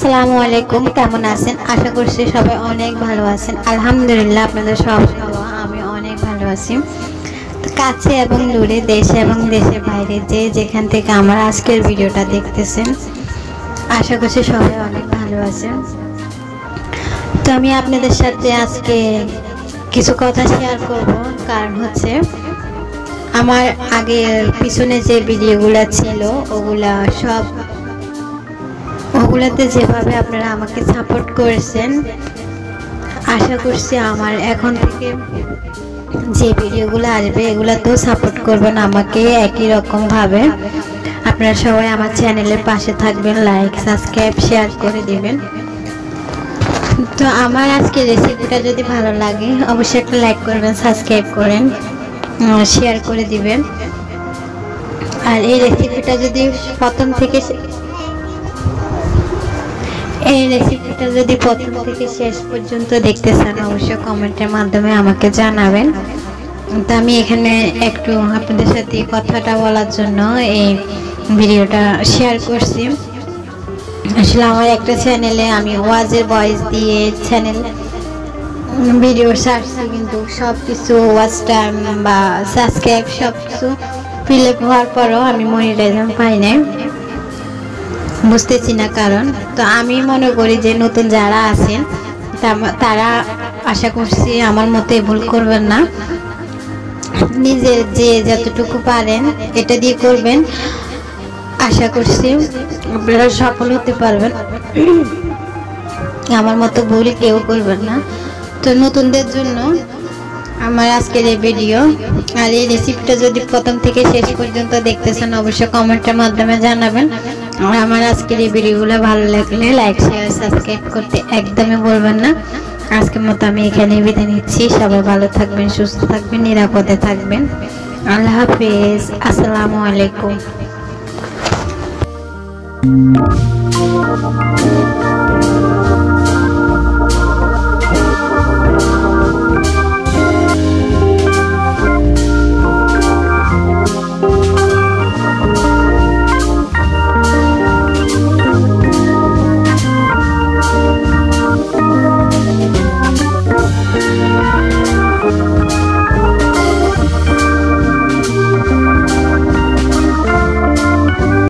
আসসালামু আলাইকুম, কেমন আছেন? আশা করছি সবাই অনেক ভালো আছেন। আলহামদুলিল্লাহ, আপনাদের সব আমি অনেক ভালো আছি। তো কাছে এবং দূরে, দেশে এবং দেশের বাইরে যে যেখান থেকে আমার আজকের ভিডিওটা দেখতেছেন, আশা করছি সবাই অনেক ভালো আছেন। তো আমি আপনাদের সাথে আজকে কিছু কথা শেয়ার করব। কারণ হচ্ছে আমার আগে পিছনে যে ভিডিওগুলো ছিল ওগুলাতে যেভাবে আপনারা আমাকে সাপোর্ট করেছেন, আশা করছি আমার এখন থেকে যে ভিডিওগুলো আসবে এগুলাতেও সাপোর্ট করবেন আমাকে একই রকমভাবে। আপনারা সবাই আমার চ্যানেলের পাশে থাকবেন, লাইক সাবস্ক্রাইব শেয়ার করে দিবেন। তো আমার আজকে রেসিপিটা যদি ভালো লাগে অবশ্যই একটা লাইক করবেন, সাবস্ক্রাইব করেন, শেয়ার করে দিবেন। আর এই রেসিপিটা যদি প্রথম থেকে শেষ পর্যন্ত দেখতে চান অবশ্যই কমেন্টের মাধ্যমে আমাকে জানাবেন। তো আমি এখানে একটু আপনাদের সাথে কথাটা বলার জন্য এই ভিডিওটা শেয়ার করছি। আসলে আমার একটা চ্যানেলে আমি ওয়াজের ভয়েস দিয়ে ভিডিও ছাড়ছি, কিন্তু সব কিছু ওয়াচ টাইম বা সাবস্ক্রাইব সব কিছু ফিল আপ হওয়ার পরও আমি মনিটাইজেশন পাই নাই, বুঝতেছি না কারণ। তো আমি মনে করি যে নতুন যারা আছেন তারা আশা করছি আমার মতে ভুল করবেন না, নিজের যে যতটুকু পারেন এটা দিয়ে করবেন। আশা করছি আপনারা সফল হতে পারবেন, আমার মতো ভুল কেউ করবেন না। তো নতুনদের জন্য আমার আজকের এই ভিডিও। আর এই রেসিপিটা যদি প্রথম থেকে শেষ পর্যন্ত দেখতেছেন অবশ্যই কমেন্টের মাধ্যমে জানাবেন। আর আমার আজকের এই ভিডিওগুলো ভালো লাগলে লাইক শেয়ার সাবস্ক্রাইব করতে একদমই বলবেন না। আজকের মতো আমি এখানে বিদায় নিচ্ছি। সবাই ভালো থাকবেন, সুস্থ থাকবেন, নিরাপদে থাকবেন। আল্লাহ হাফেজ, আসসালামু আলাইকুম।